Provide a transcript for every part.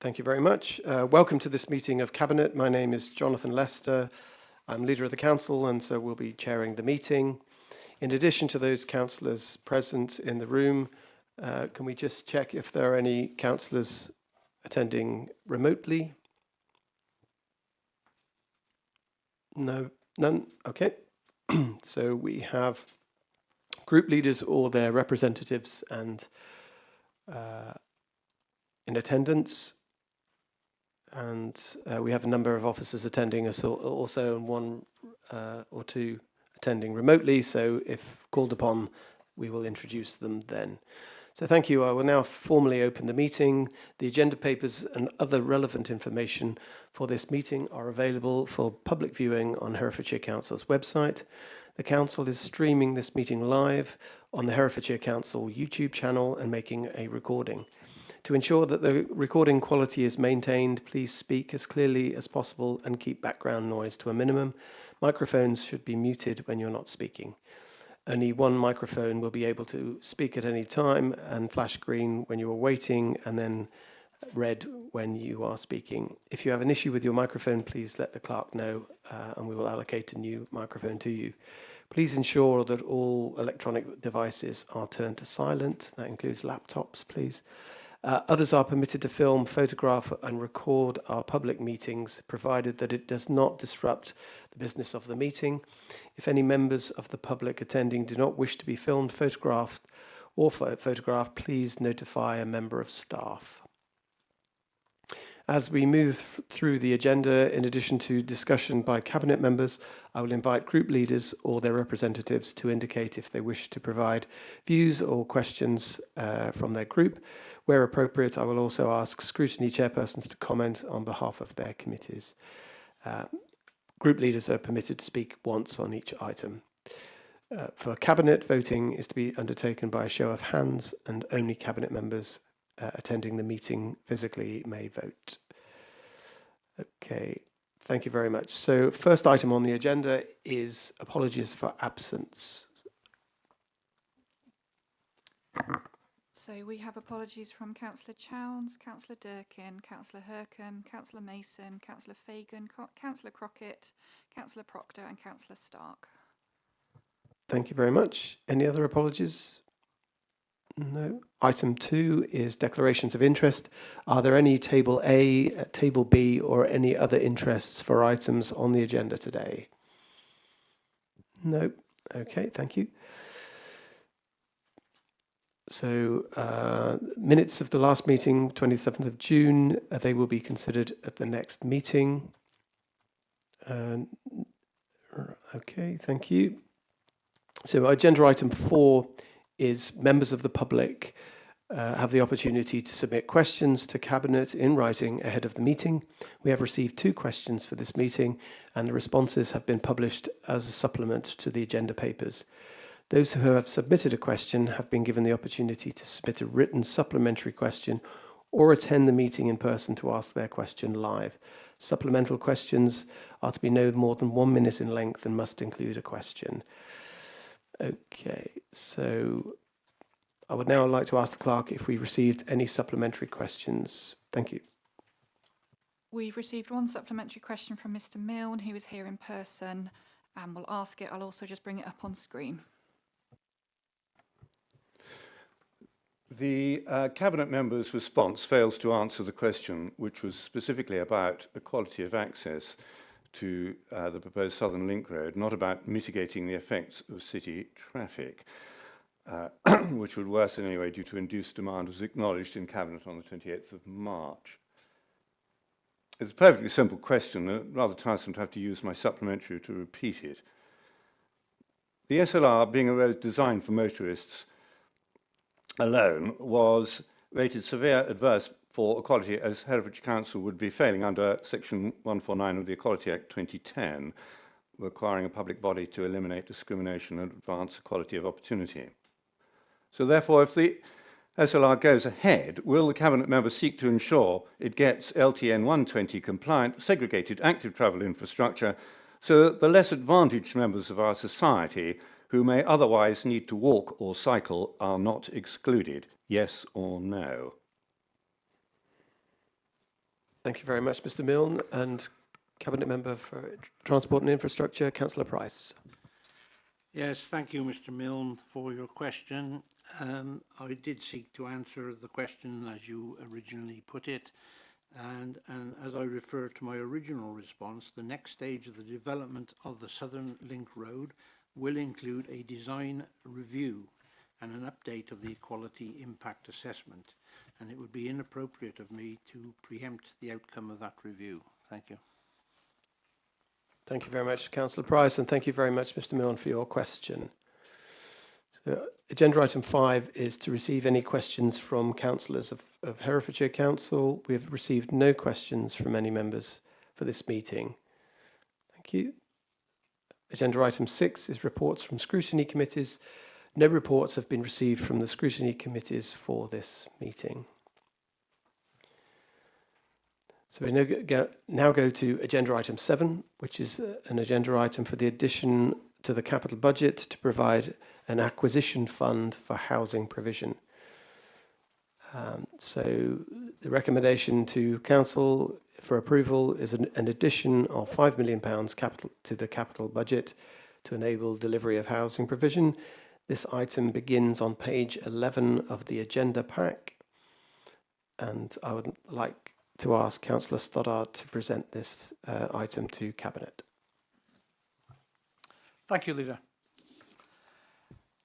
Thank you very much. Welcome to this meeting of Cabinet. My name is Jonathan Lester. I'm leader of the council and so will be chairing the meeting. In addition to those councillors present in the room, can we just check if there are any councillors attending remotely? No, none. Okay. So we have group leaders or their representatives and in attendance. And we have a number of officers attending us also, and one or two attending remotely. So if called upon, we will introduce them then. So thank you. I will now formally open the meeting. The agenda papers and other relevant information for this meeting are available for public viewing on Herefordshire Council's website. The Council is streaming this meeting live on the Herefordshire Council YouTube channel and making a recording. To ensure that the recording quality is maintained, please speak as clearly as possible and keep background noise to a minimum. Microphones should be muted when you're not speaking. Only one microphone will be able to speak at any time and flash green when you are waiting and then red when you are speaking. If you have an issue with your microphone, please let the clerk know and we will allocate a new microphone to you. Please ensure that all electronic devices are turned to silent. That includes laptops, please. Others are permitted to film, photograph and record our public meetings, provided that it does not disrupt the business of the meeting. If any members of the public attending do not wish to be filmed, photographed or photographed, please notify a member of staff. As we move through the agenda, in addition to discussion by Cabinet members, I will invite group leaders or their representatives to indicate if they wish to provide views or questions from their group. Where appropriate, I will also ask scrutiny chairpersons to comment on behalf of their committees. Group leaders are permitted to speak once on each item. For Cabinet, voting is to be undertaken by a show of hands and only Cabinet members attending the meeting physically may vote. Okay, thank you very much. So first item on the agenda is apologies for absence. So we have apologies from Councillor Chowns, Councillor Durkin, Councillor Hercombe, Councillor Mason, Councillor Fagan, Councillor Crockett, Councillor Proctor and Councillor Stark. Thank you very much. Any other apologies? No. Item 2 is declarations of interest. Are there any Table A, Table B or any other interests for items on the agenda today? No. Okay, thank you. So minutes of the last meeting, 27th of June, they will be considered at the next meeting. Okay, thank you. So agenda item 4 is members of the public have the opportunity to submit questions to Cabinet in writing ahead of the meeting. We have received 2 questions for this meeting and the responses have been published as a supplement to the agenda papers. Those who have submitted a question have been given the opportunity to submit a written supplementary question or attend the meeting in person to ask their question live. Supplemental questions are to be no more than 1 minute in length and must include a question. Okay, so I would now like to ask the clerk if we received any supplementary questions. Thank you. We've received 1 supplementary question from Mr. Milne, who is here in person, and we'll ask it. I'll also just bring it up on screen. The Cabinet member's response fails to answer the question, which was specifically about equality of access to the proposed Southern Link Road, not about mitigating the effects of city traffic, which would worsen anyway due to induced demand, was acknowledged in Cabinet on the 28th of March. It's a perfectly simple question, rather tiresome to have to use my supplementary to repeat it. The SLR, being a road designed for motorists alone, was rated severe adverse for equality, as Herefordshire Council would be failing under Section 149 of the Equality Act 2010, requiring a public body to eliminate discrimination and advance equality of opportunity. So therefore, if the SLR goes ahead, will the Cabinet member seek to ensure it gets LTN 120 compliant segregated active travel infrastructure so that the less advantaged members of our society who may otherwise need to walk or cycle are not excluded? Yes or no? Thank you very much, Mr Milne. And Cabinet Member for Transport and Infrastructure, Councillor Price. Yes, thank you, Mr Milne, for your question. I did seek to answer the question as you originally put it, and as I refer to my original response, the next stage of the development of the Southern Link Road will include a design review and an update of the equality impact assessment, and it would be inappropriate of me to preempt the outcome of that review. Thank you. Thank you very much, Councillor Price, and thank you very much, Mr Milne, for your question. So, agenda item 5 is to receive any questions from councillors of Herefordshire Council. We have received no questions from any members for this meeting. Thank you. Agenda item 6 is reports from scrutiny committees. No reports have been received from the scrutiny committees for this meeting. So we now go to agenda item 7, which is an agenda item for the addition to the capital budget to provide an acquisition fund for housing provision. So the recommendation to Council for approval is an addition of £5 million capital to the capital budget to enable delivery of housing provision. This item begins on page 11 of the agenda pack, and I would like to ask Councillor Stoddart to present this item to Cabinet. Thank you, Leader.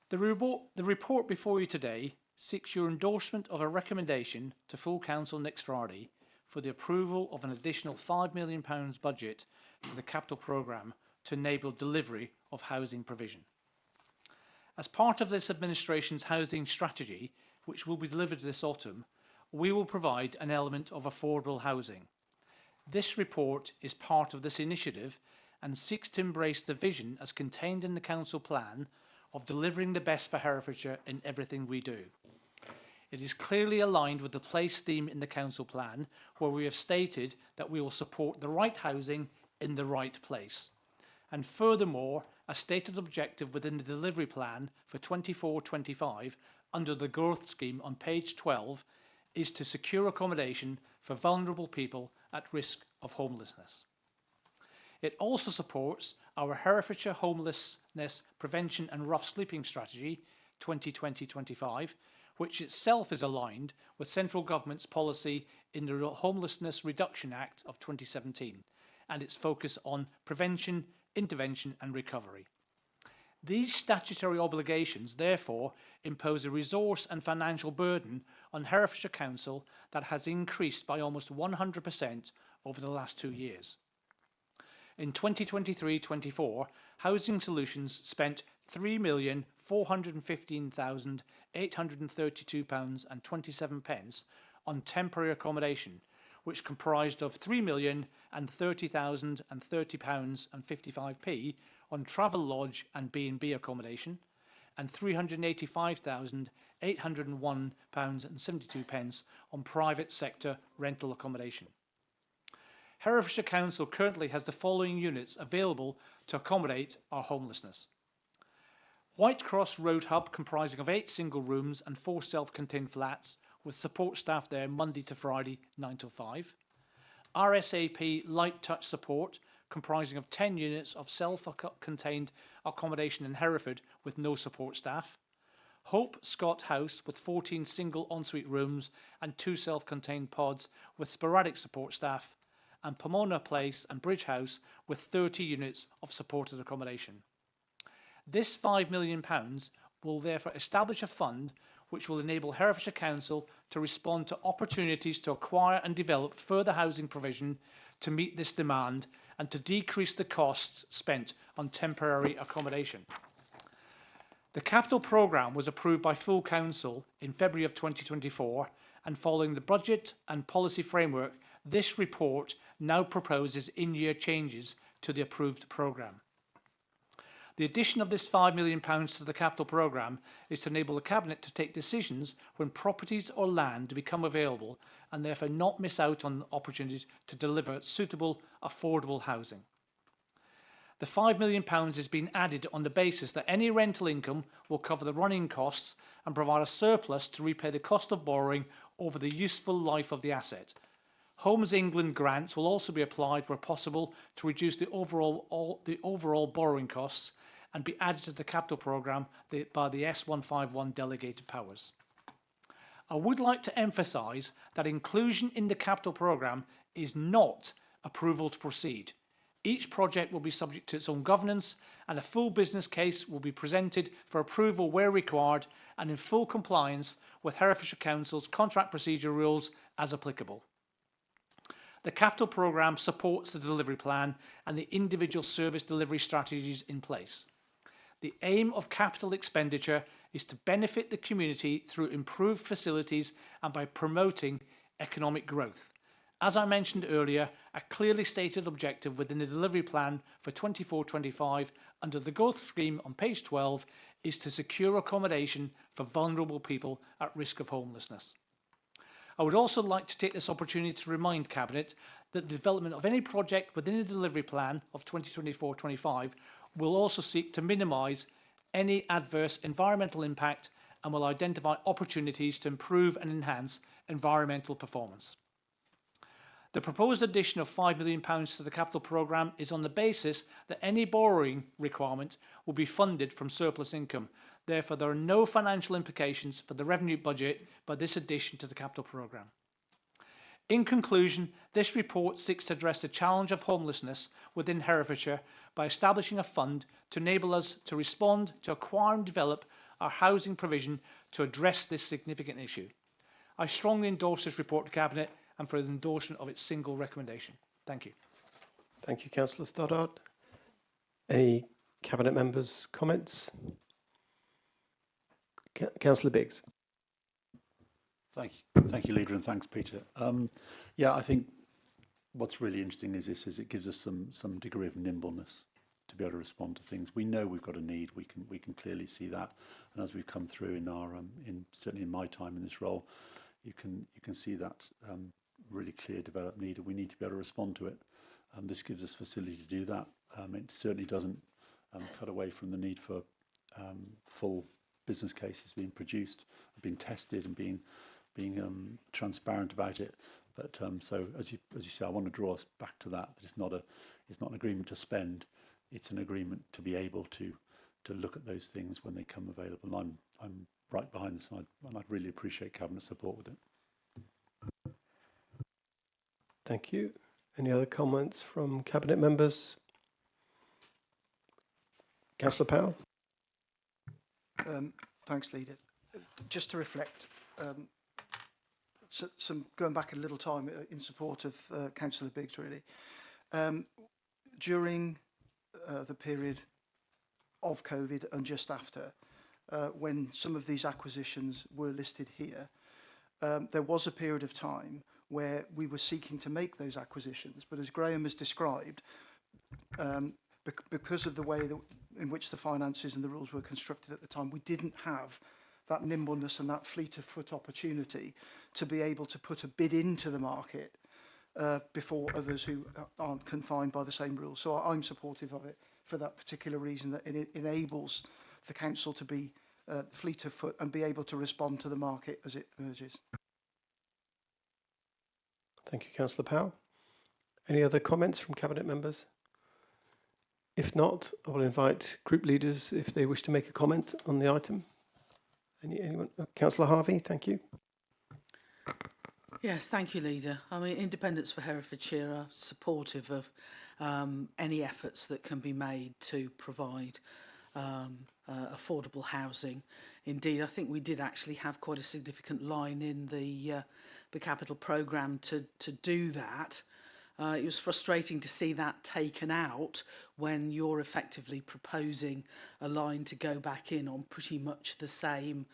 The report before you today seeks your endorsement of a recommendation to full Council next Friday for the approval of an additional £5 million budget to the capital programme to enable delivery of housing provision. As part of this administration's housing strategy, which will be delivered this autumn, we will provide an element of affordable housing. This report is part of this initiative and seeks to embrace the vision as contained in the Council plan of delivering the best for Herefordshire in everything we do. It is clearly aligned with the place theme in the Council plan, where we have stated that we will support the right housing in the right place. And furthermore, a stated objective within the delivery plan for 24-25 under the growth scheme on page 12 is to secure accommodation for vulnerable people at risk of homelessness. It also supports our Herefordshire Homelessness Prevention and Rough Sleeping Strategy 2020-25, which itself is aligned with central government's policy in the Homelessness Reduction Act of 2017 and its focus on prevention, intervention and recovery. These statutory obligations therefore impose a resource and financial burden on Herefordshire Council that has increased by almost 100% over the last 2 years. In 2023-24, Housing Solutions spent £3,415,832.27 on temporary accommodation, which comprised of £3,030,030.55 on travel lodge and B&B accommodation, and £385,801.72 on private sector rental accommodation. Herefordshire Council currently has the following units available to accommodate our homelessness. Whitecross Road Hub, comprising of 8 single rooms and 4 self-contained flats, with support staff there Monday to Friday, 9 till 5. RSAP Light Touch Support, comprising of 10 units of self-contained accommodation in Hereford with no support staff. Hope Scott House with 14 single ensuite rooms and 2 self-contained pods with sporadic support staff. And Pomona Place and Bridge House with 30 units of supported accommodation. This £5 million will therefore establish a fund which will enable Herefordshire Council to respond to opportunities to acquire and develop further housing provision to meet this demand and to decrease the costs spent on temporary accommodation. The capital programme was approved by full Council in February of 2024, and following the budget and policy framework, this report now proposes in-year changes to the approved programme. The addition of this £5 million to the capital programme is to enable the Cabinet to take decisions when properties or land become available and therefore not miss out on opportunities to deliver suitable, affordable housing. The £5 million is being added on the basis that any rental income will cover the running costs and provide a surplus to repay the cost of borrowing over the useful life of the asset. Homes England grants will also be applied where possible to reduce the overall borrowing costs and be added to the capital programme by the S151 delegated powers. I would like to emphasise that inclusion in the capital programme is not approval to proceed. Each project will be subject to its own governance, and a full business case will be presented for approval where required and in full compliance with Herefordshire Council's contract procedure rules as applicable. The capital programme supports the delivery plan and the individual service delivery strategies in place. The aim of capital expenditure is to benefit the community through improved facilities and by promoting economic growth. As I mentioned earlier, a clearly stated objective within the delivery plan for 24-25 under the growth scheme on page 12 is to secure accommodation for vulnerable people at risk of homelessness. I would also like to take this opportunity to remind Cabinet that the development of any project within the delivery plan of 2024-25 will also seek to minimise any adverse environmental impact and will identify opportunities to improve and enhance environmental performance. The proposed addition of £5 million to the capital programme is on the basis that any borrowing requirement will be funded from surplus income. Therefore, there are no financial implications for the revenue budget by this addition to the capital programme. In conclusion, this report seeks to address the challenge of homelessness within Herefordshire by establishing a fund to enable us to respond to acquire and develop our housing provision to address this significant issue. I strongly endorse this report to Cabinet and for the endorsement of its single recommendation. Thank you. Thank you, Councillor Stoddart. Any Cabinet members' comments? Councillor Biggs. Thank you, Leader, and thanks, Peter. Yeah, I think what's really interesting is it gives us some degree of nimbleness to be able to respond to things. We know we've got a need. We can clearly see that, and as we've come through in our certainly in my time in this role, you can see that really clear developed need, and we need to be able to respond to it. This gives us facility to do that. It certainly doesn't cut away from the need for full business cases being produced, being tested, and being transparent about it. But so as you say, I want to draw us back to that. It's not an agreement to spend. It's an agreement to be able to look at those things when they come available. And I'm right behind this, and I'd really appreciate Cabinet support with it. Thank you. Any other comments from Cabinet members? Councillor Powell. Thanks, Leader. Just to reflect, some going back a little time in support of Councillor Biggs, really. During the period of COVID and just after, when some of these acquisitions were listed here, there was a period of time where we were seeking to make those acquisitions. But as Graham has described, because of the way in which the finances and the rules were constructed at the time, we didn't have that nimbleness and that fleet of foot opportunity to be able to put a bid into the market before others who aren't confined by the same rules. So I'm supportive of it for that particular reason, that it enables the council to be fleet of foot and be able to respond to the market as it emerges. Thank you, Councillor Powell. Any other comments from Cabinet members? If not, I will invite group leaders if they wish to make a comment on the item. Anyone? Councillor Harvey, thank you. Yes, thank you, Leader. I mean, Independents for Herefordshire are supportive of any efforts that can be made to provide affordable housing. Indeed, I think we did actually have quite a significant line in the capital programme to do that. It was frustrating to see that taken out when you're effectively proposing a line to go back in on pretty much the same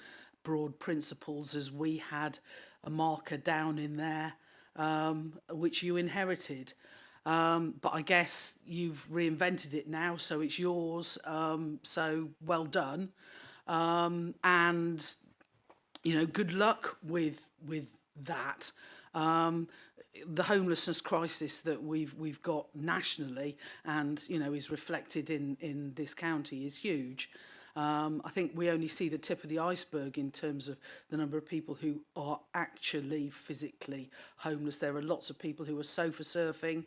broad principles as we had a marker down in there, which you inherited. But I guess you've reinvented it now, so it's yours. So well done. And, you know, good luck with that. The homelessness crisis that we've got nationally and, you know, is reflected in this county is huge. I think we only see the tip of the iceberg in terms of the number of people who are actually physically homeless. There are lots of people who are sofa surfing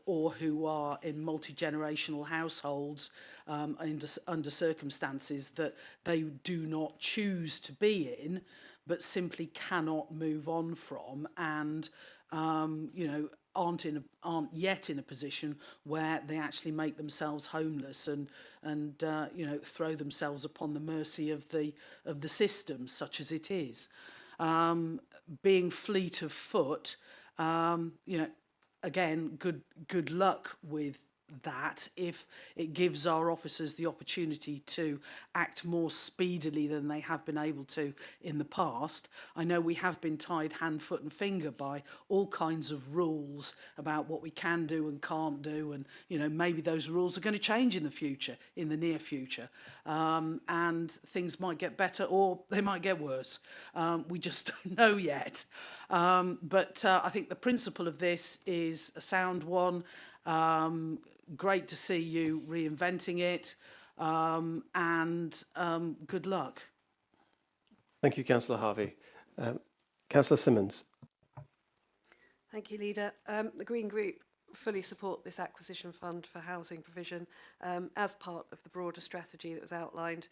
or who are in multi-generational households under circumstances that they do not choose to be in, but simply cannot move on from, and you know, aren't yet in a position where they actually make themselves homeless and you know, throw themselves upon the mercy of the system, such as it is. Being fleet of foot, you know, again, good luck with that if it gives our officers the opportunity to act more speedily than they have been able to in the past. I know we have been tied hand, foot and finger by all kinds of rules about what we can do and can't do, and you know, maybe those rules are going to change in the future, in the near future, and things might get better or they might get worse. We just don't know yet. But I think the principle of this is a sound one. Great to see you reinventing it, and good luck. Thank you, Councillor Harvey. Councillor Simmons. Thank you, Leader. The Green Group fully support this acquisition fund for housing provision as part of the broader strategy that was outlined.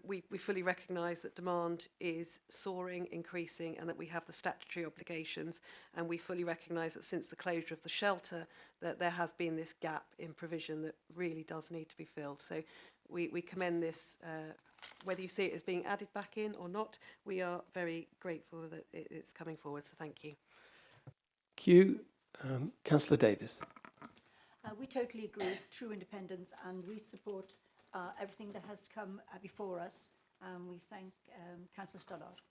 We fully recognise that demand is soaring, increasing, and that we have the statutory obligations, and we fully recognise that since the closure of the shelter that there has been this gap in provision that really does need to be filled. So we commend this, whether you see it as being added back in or not. We are very grateful that it's coming forward, so thank you. Thank you. Councillor Davis. We totally agree, true independence, and we support everything that has come before us. We thank Councillor Stoddart.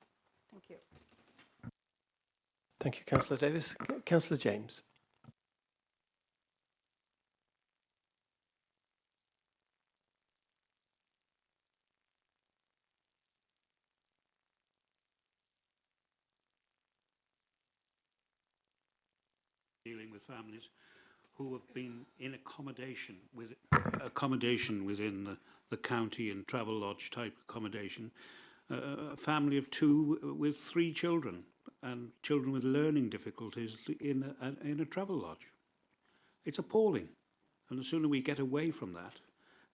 Thank you. Thank you, Councillor Davis. Councillor James. Dealing with families who have been in accommodation within the county and travel lodge type accommodation, a family of 2 with 3 children and children with learning difficulties in a travel lodge. It's appalling, and the sooner we get away from that,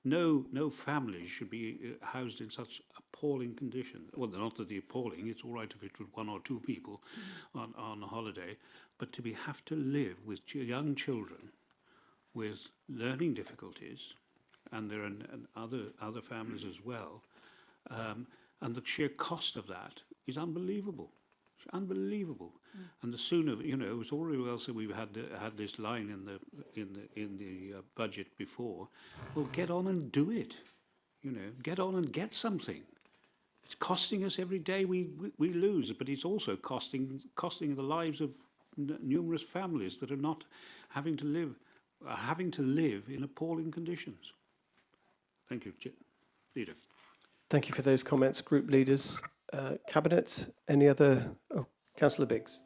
no families should be housed in such appalling conditions. Well, not that they're appalling, it's all right if it's with 1 or 2 people on a holiday, but to have to live with young children with learning difficulties, and there are other families as well, and the sheer cost of that is unbelievable. It's unbelievable. And the sooner, you know, it was already well said we've had this line in the budget before. Well, get on and do it. You know, get on and get something. It's costing us every day we lose, but it's also costing the lives of numerous families that are not having to live in appalling conditions. Thank you, Leader. Thank you for those comments, group leaders. Cabinet, any other? Oh, Councillor Biggs.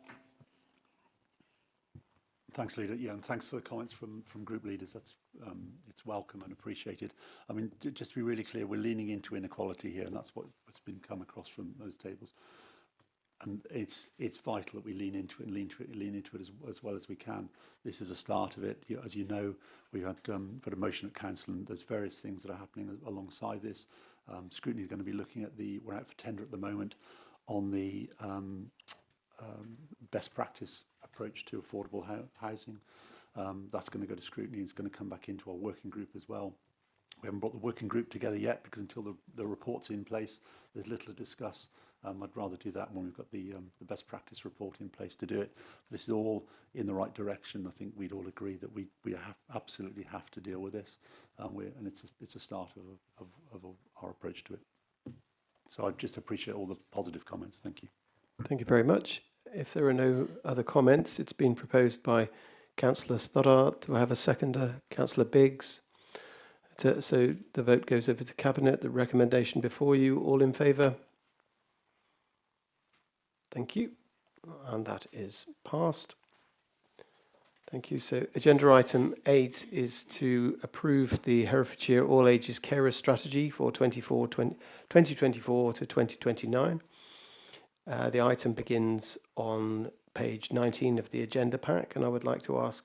Thanks, Leader. Yeah, and thanks for the comments from group leaders. That's it's welcome and appreciated. I mean, just to be really clear, we're leaning into inequality here, and that's what's been come across from those tables. And it's vital that we lean into it as well as we can. This is a start of it. As you know, we had got a motion at council, and there's various things that are happening alongside this. Scrutiny is going to be looking at we're out for tender at the moment on the best practice approach to affordable housing. That's going to go to scrutiny. It's going to come back into our working group as well. We haven't brought the working group together yet because until the report's in place, there's little to discuss. I'd rather do that when we've got the best practice report in place to do it. This is all in the right direction. I think we'd all agree that we absolutely have to deal with this, and it's a start of our approach to it. So I just appreciate all the positive comments. Thank you. Thank you very much. If there are no other comments, it's been proposed by Councillor Stoddart. Do I have a seconder? Councillor Biggs. So the vote goes over to Cabinet. The recommendation before you, all in favour? Thank you. And that is passed. Thank you. So agenda item 8 is to approve the Herefordshire All Ages Carer Strategy for 2024 to 2029. The item begins on page 19 of the agenda pack, and I would like to ask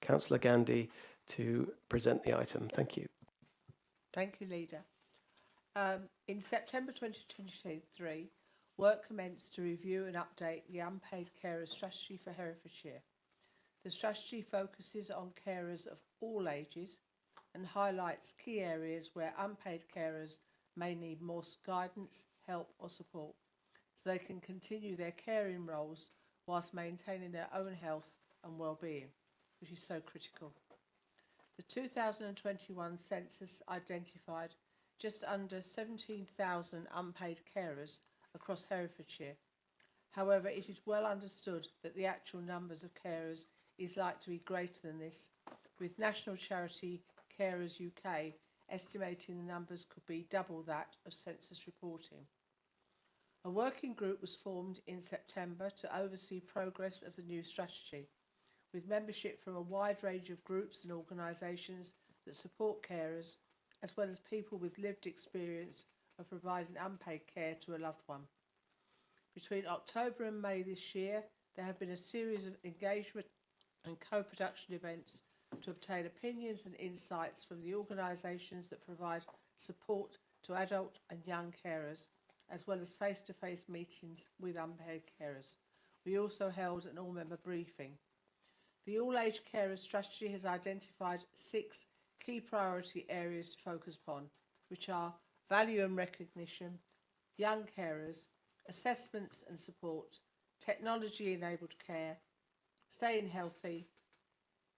Councillor Gandhi to present the item. Thank you. Thank you, Leader. In September 2023, work commenced to review and update the unpaid carer strategy for Herefordshire. The strategy focuses on carers of all ages and highlights key areas where unpaid carers may need more guidance, help or support, so they can continue their caring roles whilst maintaining their own health and well-being, which is so critical. The 2021 census identified just under 17,000 unpaid carers across Herefordshire. However, it is well understood that the actual numbers of carers is likely to be greater than this, with national charity Carers UK estimating the numbers could be double that of census reporting. A working group was formed in September to oversee progress of the new strategy, with membership from a wide range of groups and organisations that support carers, as well as people with lived experience of providing unpaid care to a loved one. Between October and May this year, there have been a series of engagement and co-production events to obtain opinions and insights from the organisations that provide support to adult and young carers, as well as face-to-face meetings with unpaid carers. We also held an all-member briefing. The all-age carers strategy has identified 6 key priority areas to focus upon, which are value and recognition, young carers, assessments and support, technology-enabled care, staying healthy,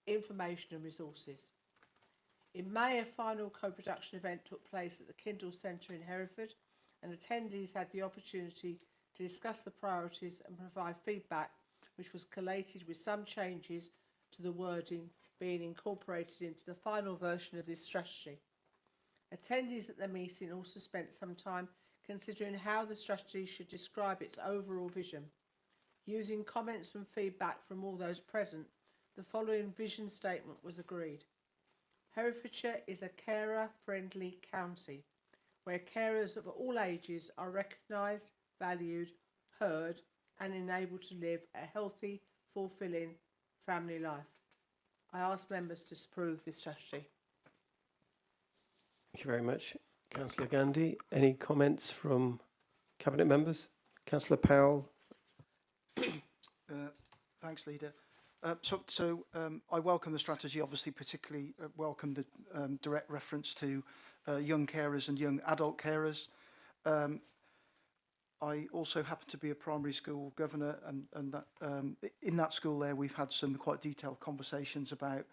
information and resources. In May, a final co-production event took place at the Kindle Centre in Hereford, and attendees had the opportunity to discuss the priorities and provide feedback, which was collated with some changes to the wording being incorporated into the final version of this strategy. Attendees at the meeting also spent some time considering how the strategy should describe its overall vision. Using comments and feedback from all those present, the following vision statement was agreed. Herefordshire is a carer-friendly county, where carers of all ages are recognised, valued, heard and enabled to live a healthy, fulfilling family life. I ask members to approve this strategy. Thank you very much, Councillor Gandhi. Any comments from Cabinet members? Councillor Powell. Thanks, Leader. I welcome the strategy, obviously particularly welcome the direct reference to young carers and young adult carers. I also happen to be a primary school governor, and that, in that school there we've had some quite detailed conversations about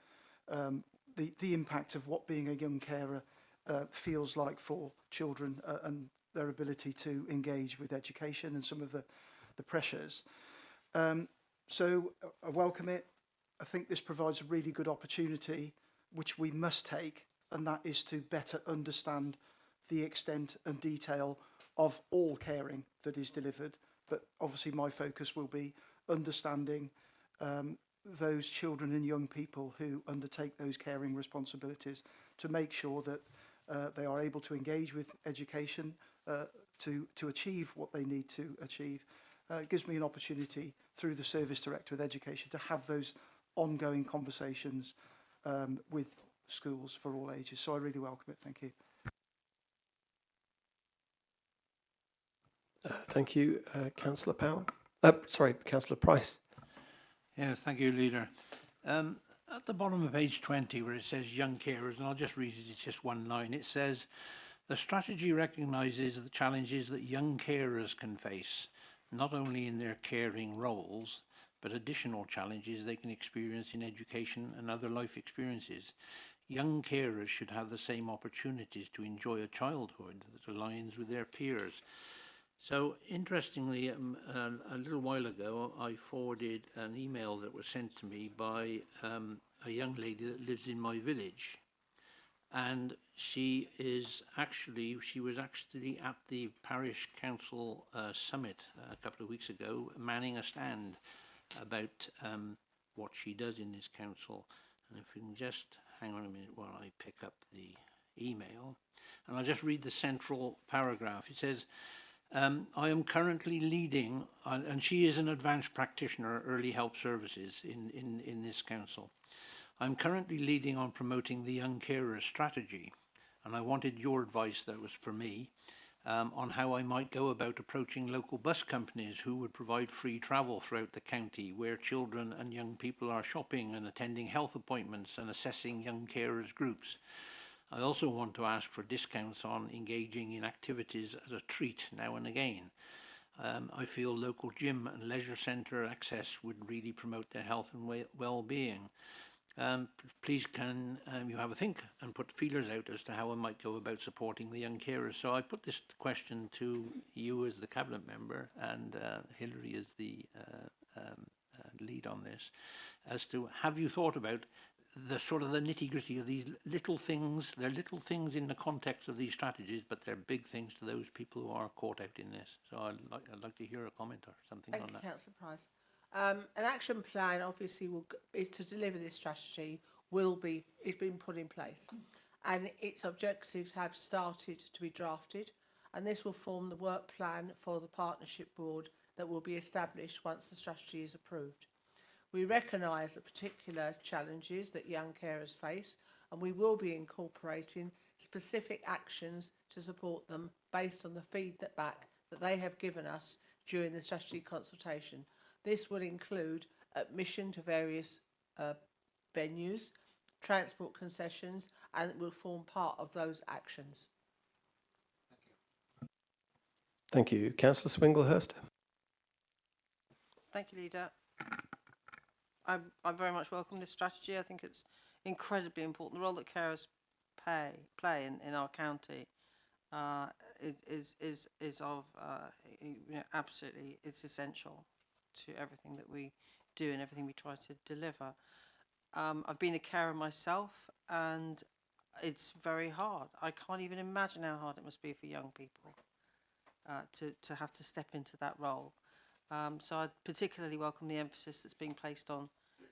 the impact of what being a young carer feels like for children and their ability to engage with education and some of the pressures. So I welcome it. I think this provides a really good opportunity, which we must take, and that is to better understand the extent and detail of all caring that is delivered. But obviously my focus will be understanding those children and young people who undertake those caring responsibilities, to make sure that they are able to engage with education to achieve what they need to achieve. It gives me an opportunity through the Service Director with Education to have those ongoing conversations with schools for all ages. So I really welcome it. Thank you. Thank you, Councillor Powell. Sorry, Councillor Price. Yeah, thank you, Leader. At the bottom of page 20, where it says young carers, and I'll just read it, it's just one line, it says, the strategy recognises the challenges that young carers can face, not only in their caring roles, but additional challenges they can experience in education and other life experiences. Young carers should have the same opportunities to enjoy a childhood that aligns with their peers. So, interestingly, a little while ago, I forwarded an email that was sent to me by a young lady that lives in my village. And she was actually at the Parish Council Summit a couple of weeks ago, manning a stand about what she does in this council. And if we can just hang on a minute while I pick up the email, and I'll just read the central paragraph. It says, I am currently leading, and she is an advanced practitioner, early help services in this council. I'm currently leading on promoting the Young Carers strategy, and I wanted your advice, that was for me, on how I might go about approaching local bus companies who would provide free travel throughout the county, where children and young people are shopping and attending health appointments and assessing young carers groups. I also want to ask for discounts on engaging in activities as a treat now and again. I feel local gym and leisure centre access would really promote their health and well-being. Please can you have a think and put feelers out as to how I might go about supporting the young carers. So I put this question to you as the cabinet member, and Hilary is the lead on this, as to, have you thought about the sort of the nitty-gritty of these little things? They're little things in the context of these strategies, but they're big things to those people who are caught out in this. So I'd like to hear a comment or something on that. Thank you, Councillor Price. An action plan, obviously, is to deliver this strategy. It's been put in place, and its objectives have started to be drafted, and this will form the work plan for the partnership board that will be established once the strategy is approved. We recognise the particular challenges that young carers face, and we will be incorporating specific actions to support them based on the feedback that they have given us during the strategy consultation. This will include admission to various venues, transport concessions, and it will form part of those actions. Thank you. Councillor Swinglehurst. Thank you, Leader. I very much welcome this strategy. I think it's incredibly important. The role that carers play in our county is of absolutely, it's essential to everything that we do and everything we try to deliver. I've been a carer myself, and it's very hard. I can't even imagine how hard it must be for young people to have to step into that role. So I particularly welcome the emphasis that's being placed on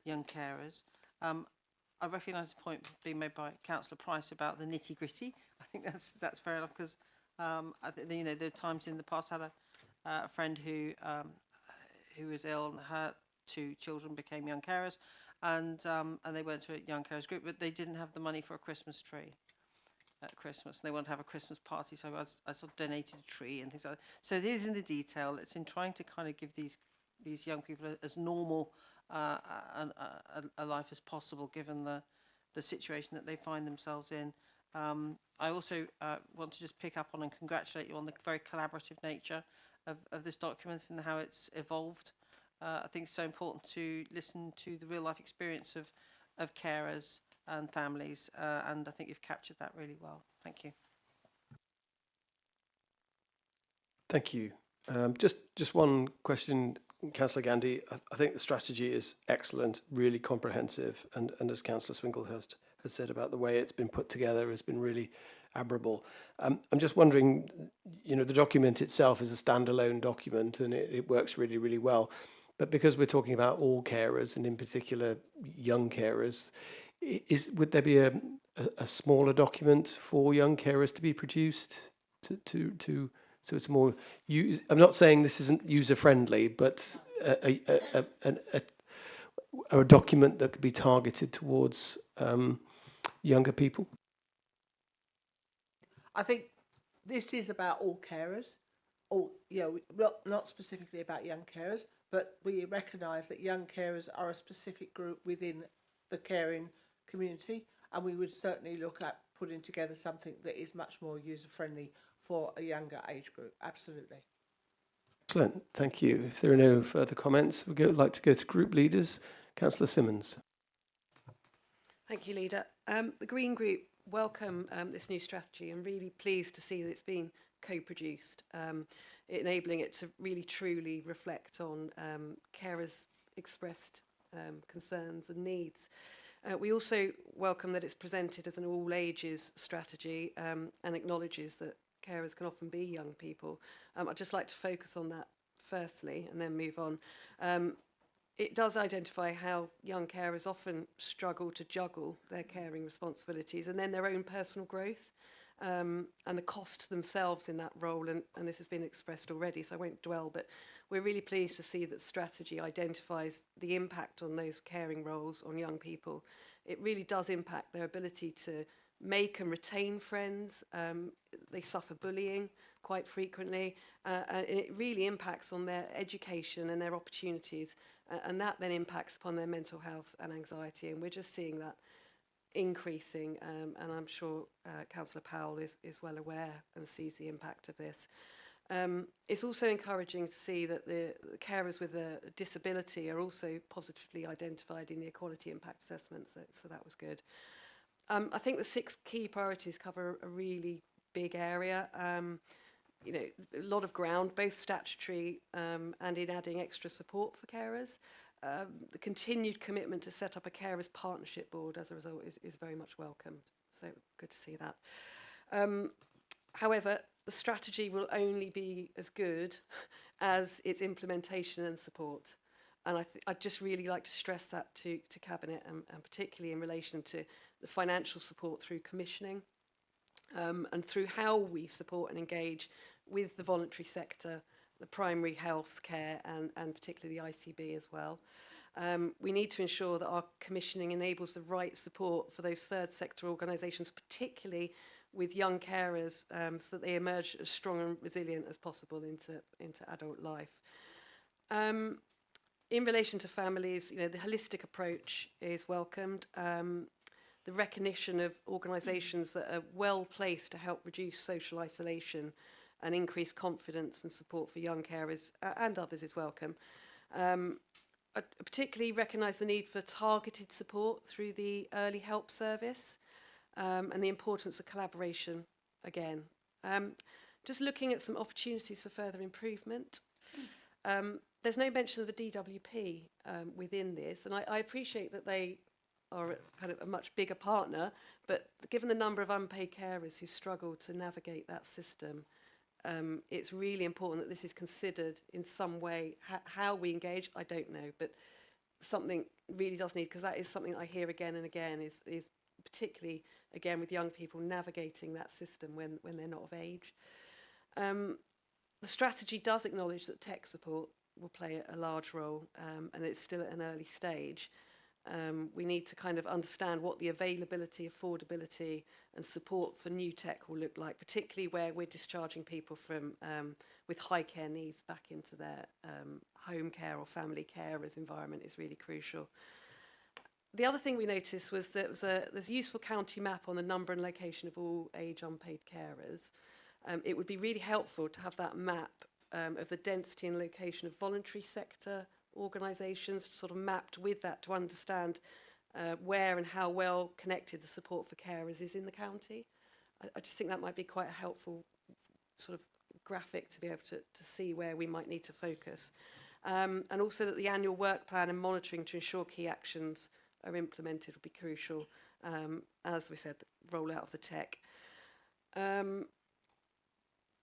young carers. I recognise the point being made by Councillor Price about the nitty-gritty. I think that's fair enough, because I think, you know, there are times in the past I had a friend who was ill, and her 2 children became young carers, and they went to a young carers group, but they didn't have the money for a Christmas tree at Christmas, and they wanted to have a Christmas party, so I sort of donated a tree and things like that. So it is in the detail. It's in trying to kind of give these young people as normal a life as possible, given the situation that they find themselves in. I also want to just pick up on and congratulate you on the very collaborative nature of this document and how it's evolved. I think it's so important to listen to the real life experience of carers and families, and I think you've captured that really well. Thank you. Thank you. Just one question, Councillor Gandy. I think the strategy is excellent, really comprehensive, and as Councillor Swinglehurst has said about the way it's been put together has been really admirable. I'm just wondering, you know, the document itself is a standalone document and it works really, really well. But because we're talking about all carers, and in particular young carers, would there be a smaller document for young carers to be produced so it's more I'm not saying this isn't user friendly, but a document that could be targeted towards younger people? I think this is about all carers, not specifically about young carers, but we recognise that young carers are a specific group within the caring community, and we would certainly look at putting together something that is much more user-friendly for a younger age group. Absolutely. Excellent, thank you. If there are no further comments, we'd like to go to group leaders. Councillor Simmons. Thank you, Leader. The Green Group welcome this new strategy, and really pleased to see that it's been co-produced, enabling it to really truly reflect on carers' expressed concerns and needs. We also welcome that it's presented as an all-ages strategy and acknowledges that carers can often be young people. I'd just like to focus on that firstly and then move on. it does identify how young carers often struggle to juggle their caring responsibilities and then their own personal growth, and the cost to themselves in that role. And this has been expressed already, so I won't dwell, but we're really pleased to see that strategy identifies the impact on those caring roles on young people. It really does impact their ability to make and retain friends. They suffer bullying quite frequently, and it really impacts on their education and their opportunities, and that then impacts upon their mental health and anxiety, and we're just seeing that increasing, and I'm sure Councillor Powell is well aware and sees the impact of this. It's also encouraging to see that the carers with a disability are also positively identified in the equality impact assessment, so that was good. I think the 6 key priorities cover a really big area. You know, a lot of ground, both statutory and in adding extra support for carers. The continued commitment to set up a carers partnership board as a result is very much welcomed. So good to see that. However, the strategy will only be as good as its implementation and support. And I'd just really like to stress that to Cabinet, and particularly in relation to the financial support through commissioning, and through how we support and engage with the voluntary sector, the primary health care, and particularly the ICB as well. We need to ensure that our commissioning enables the right support for those third sector organisations, particularly with young carers, so that they emerge as strong and resilient as possible into adult life. In relation to families, you know, the holistic approach is welcomed. The recognition of organisations that are well placed to help reduce social isolation and increase confidence and support for young carers and others is welcome. I particularly recognise the need for targeted support through the early help service, and the importance of collaboration again. Just looking at some opportunities for further improvement. There's no mention of the DWP within this, and I appreciate that they are kind of a much bigger partner, but given the number of unpaid carers who struggle to navigate that system, it's really important that this is considered in some way. How we engage, I don't know, but something really does need, because that is something I hear again and again, is particularly, again, with young people navigating that system when they're not of age. The strategy does acknowledge that tech support will play a large role, and it's still at an early stage. We need to kind of understand what the availability, affordability and support for new tech will look like, particularly where we're discharging people from with high care needs back into their home care or family care as environment is really crucial. The other thing we noticed was that there's a useful county map on the number and location of all age unpaid carers. It would be really helpful to have that map of the density and location of voluntary sector organisations sort of mapped with that to understand where and how well connected the support for carers is in the county. I just think that might be quite a helpful sort of graphic to be able to see where we might need to focus. And also that the annual work plan and monitoring to ensure key actions are implemented will be crucial. As we said, the rollout of the tech.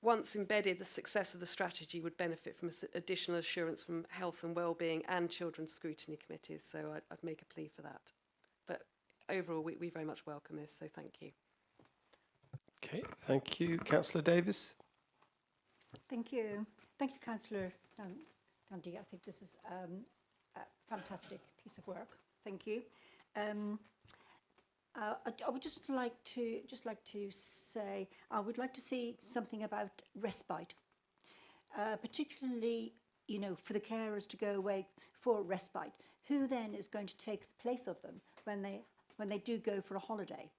Once embedded, the success of the strategy would benefit from additional assurance from health and wellbeing and children's scrutiny committees, so I'd make a plea for that. But overall, we very much welcome this, so thank you. Okay, thank you. Councillor Davis. Thank you. Thank you, Councillor Dundee. I think this is a fantastic piece of work. Thank you. I would just like to say I would like to see something about respite, particularly, you know, for the carers to go away for respite. Who then is going to take the place of them when they do go for a holiday?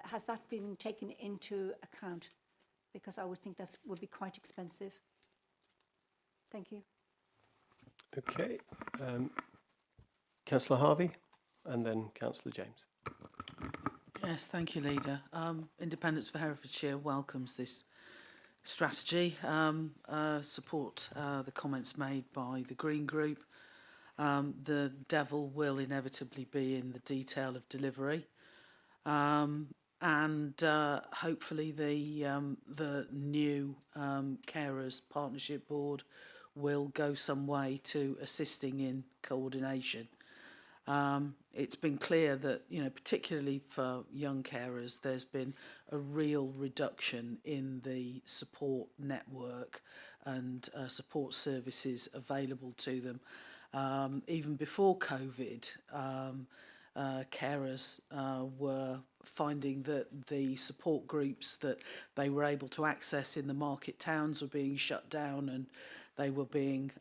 Has that been taken into account? Because I would think that would be quite expensive. Thank you. Okay, Councillor Harvey, and then Councillor James. Yes, thank you, Leader. Independence for Herefordshire welcomes this strategy, support the comments made by the Green Group. The devil will inevitably be in the detail of delivery, and hopefully the new Carers Partnership Board will go some way to assisting in coordination. It's been clear that, you know, particularly for young carers, there's been a real reduction in the support network and support services available to them. Even before COVID, carers were finding that the support groups that they were able to access in the market towns were being shut down, and they were being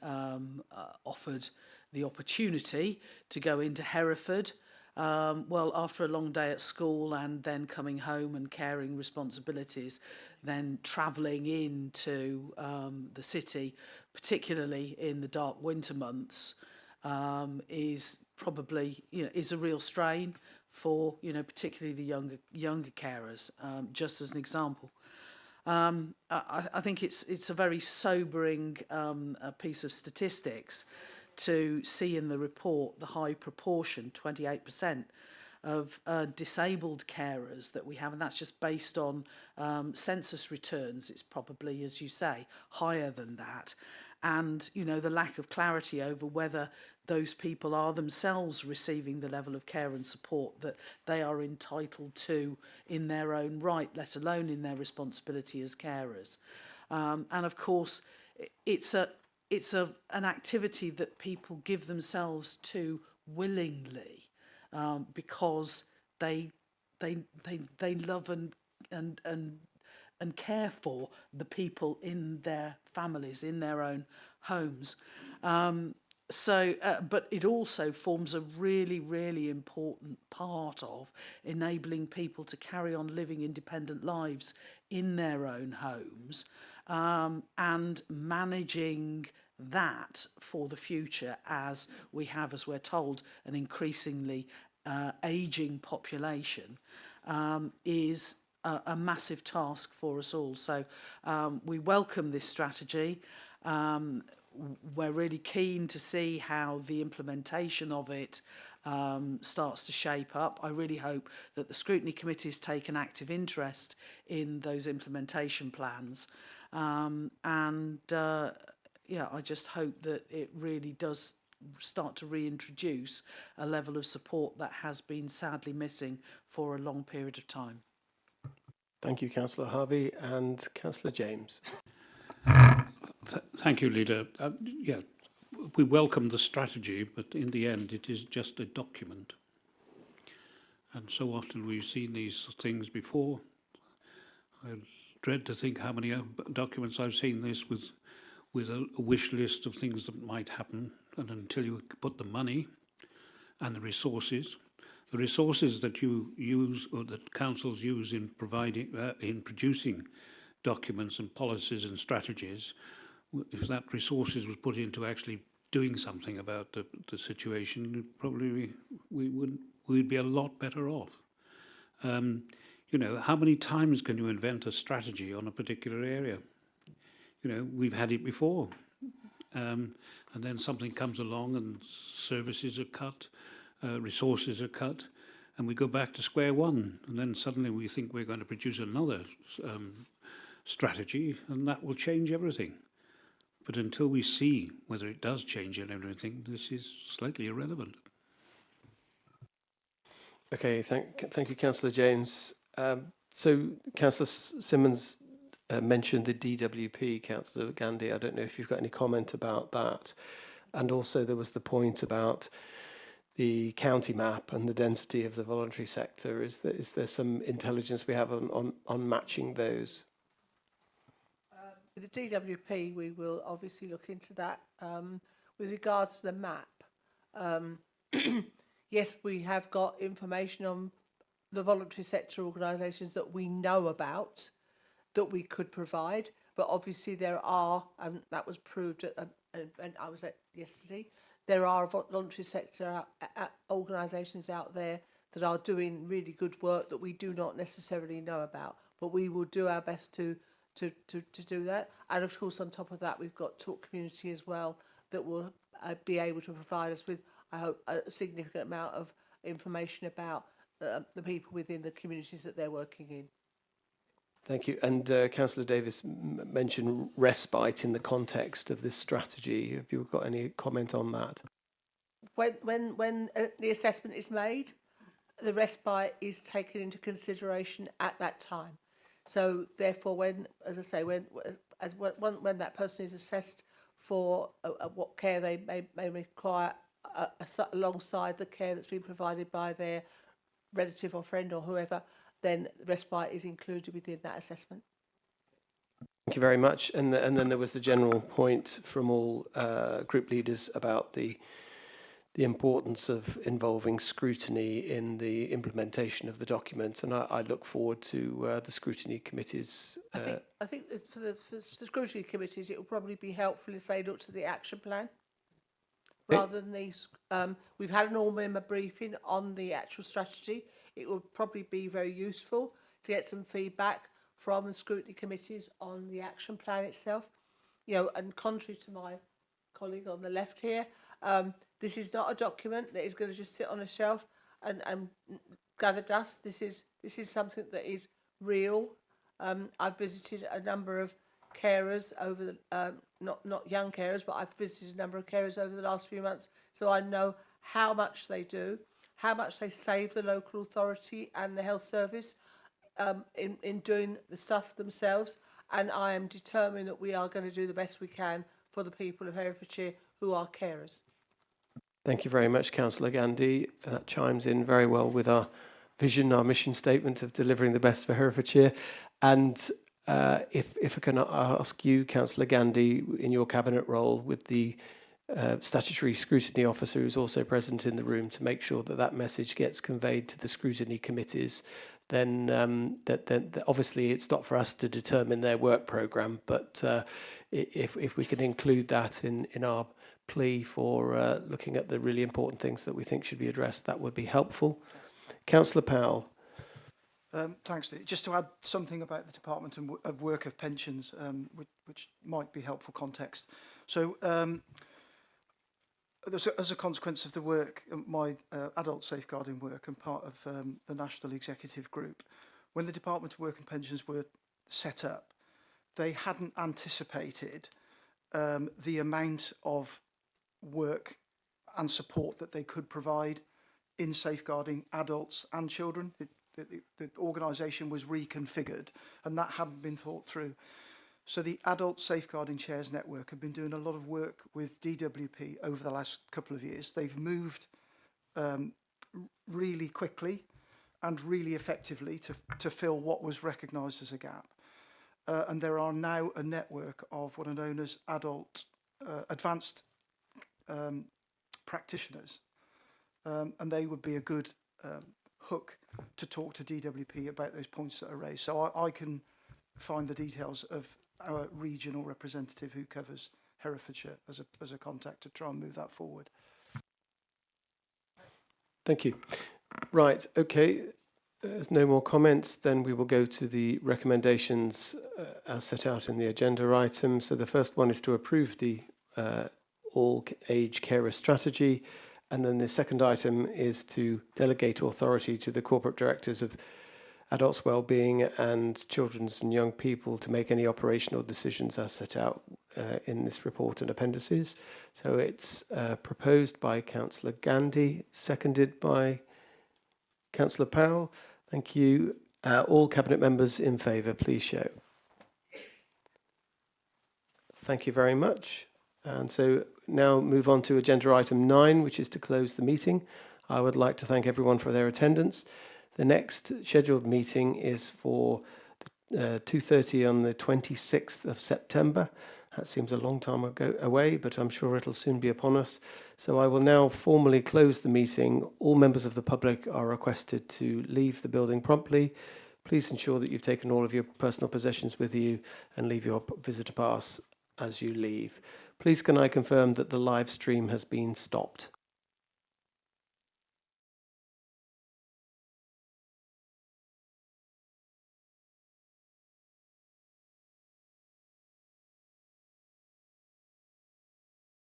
offered the opportunity to go into Hereford, well, after a long day at school and then coming home and caring responsibilities, then travelling into the city, particularly in the dark winter months, is probably, you know, is a real strain for, you know, particularly the younger carers. Just as an example, I think it's a very sobering piece of statistics to see in the report the high proportion, 28%, of disabled carers that we have, and that's just based on census returns. It's probably, as you say, higher than that. And, you know, the lack of clarity over whether those people are themselves receiving the level of care and support that they are entitled to in their own right, let alone in their responsibility as carers. And of course, it's an activity that people give themselves to willingly, because they love and care for the people in their families, in their own homes. But it also forms a really, really important part of enabling people to carry on living independent lives in their own homes, and managing that for the future, as we have, as we're told, an increasingly ageing population, is a massive task for us all. So we welcome this strategy. We're really keen to see how the implementation of it starts to shape up. I really hope that the scrutiny committees take an active interest in those implementation plans. Yeah, I just hope that it really does start to reintroduce a level of support that has been sadly missing for a long period of time. Thank you, Councillor Harvey. And Councillor James. Thank you, Leader. Yeah, we welcome the strategy, but in the end, it is just a document. And so often we've seen these things before. I dread to think how many documents I've seen this with a wish list of things that might happen, and until you put the money and the resources that you use, or that councils use in producing documents and policies and strategies, if that resources was put into actually doing something about the situation, probably we'd be a lot better off. You know, how many times can you invent a strategy on a particular area? You know, we've had it before, and then something comes along and services are cut, resources are cut, and we go back to square one, and then suddenly we think we're going to produce another strategy, and that will change everything. But until we see whether it does change everything, this is slightly irrelevant. Okay, thank you, Councillor James. So Councillor Simmons mentioned the DWP, Councillor Gandhi. I don't know if you've got any comment about that. And also there was the point about the county map and the density of the voluntary sector. Is there some intelligence we have on matching those? With the DWP, we will obviously look into that. With regards to the map, yes, we have got information on the voluntary sector organisations that we know about that we could provide, but obviously there are, and that was proved at an event I was at yesterday, there are voluntary sector organisations out there that are doing really good work that we do not necessarily know about, but we will do our best to do that. And of course, on top of that, we've got Talk Community as well that will be able to provide us with, I hope, a significant amount of information about the people within the communities that they're working in. Thank you. And Councillor Davis mentioned respite in the context of this strategy. Have you got any comment on that? When the assessment is made, the respite is taken into consideration at that time. So therefore, when, as I say, when that person is assessed for what care they may require alongside the care that's been provided by their relative or friend or whoever, then respite is included within that assessment. Thank you very much. And then there was the general point from all group leaders about the importance of involving scrutiny in the implementation of the document, and I look forward to the scrutiny committees. I think for the scrutiny committees, it will probably be helpful if they look to the action plan rather than these. We've had an all-member briefing on the actual strategy. It would probably be very useful to get some feedback from the scrutiny committees on the action plan itself. You know, and contrary to my colleague on the left here, this is not a document that is going to just sit on a shelf and gather dust. This is something that is real. I've visited a number of carers over the not young carers, but I've visited a number of carers over the last few months, so I know how much they do, how much they save the local authority and the health service in doing the stuff themselves. And I am determined that we are going to do the best we can for the people of Herefordshire who are carers. Thank you very much, Councillor Gandhi. That chimes in very well with our vision, our mission statement of delivering the best for Herefordshire. And if I can ask you, Councillor Gandhi, in your cabinet role with the statutory scrutiny officer who's also present in the room, to make sure that that message gets conveyed to the scrutiny committees, then that obviously it's not for us to determine their work programme, but if we can include that in our plea for looking at the really important things that we think should be addressed, that would be helpful. Councillor Powell. Thanks, Lee. Just to add something about the Department of Work of Pensions, which might be helpful context. So as a consequence of the work, my adult safeguarding work and part of the National Executive Group, when the Department of Work and Pensions were set up, they hadn't anticipated the amount of work and support that they could provide in safeguarding adults and children. The organisation was reconfigured, and that hadn't been thought through. So the Adult Safeguarding Chairs Network have been doing a lot of work with DWP over the last couple of years. They've moved really quickly and really effectively to fill what was recognised as a gap. And there are now a network of what are known as advanced practitioners. And they would be a good hook to talk to DWP about those points that are raised. So I can find the details of our regional representative who covers Herefordshire as a contact to try and move that forward. Thank you. Right, okay. There's no more comments. Then we will go to the recommendations as set out in the agenda item. So the first one is to approve the all-age carer strategy. And then the second item is to delegate authority to the corporate directors of adults' wellbeing and children's and young people to make any operational decisions as set out in this report and appendices. So it's proposed by Councillor Gandhi, seconded by Councillor Powell. Thank you. All Cabinet members in favour, please show. Thank you very much. And so now move on to agenda item 9, which is to close the meeting. I would like to thank everyone for their attendance. The next scheduled meeting is for 2:30 on the 26th of September. That seems a long time away, but I'm sure it'll soon be upon us. So I will now formally close the meeting. All members of the public are requested to leave the building promptly. Please ensure that you've taken all of your personal possessions with you and leave your visitor pass as you leave. Please can I confirm that the live stream has been stopped?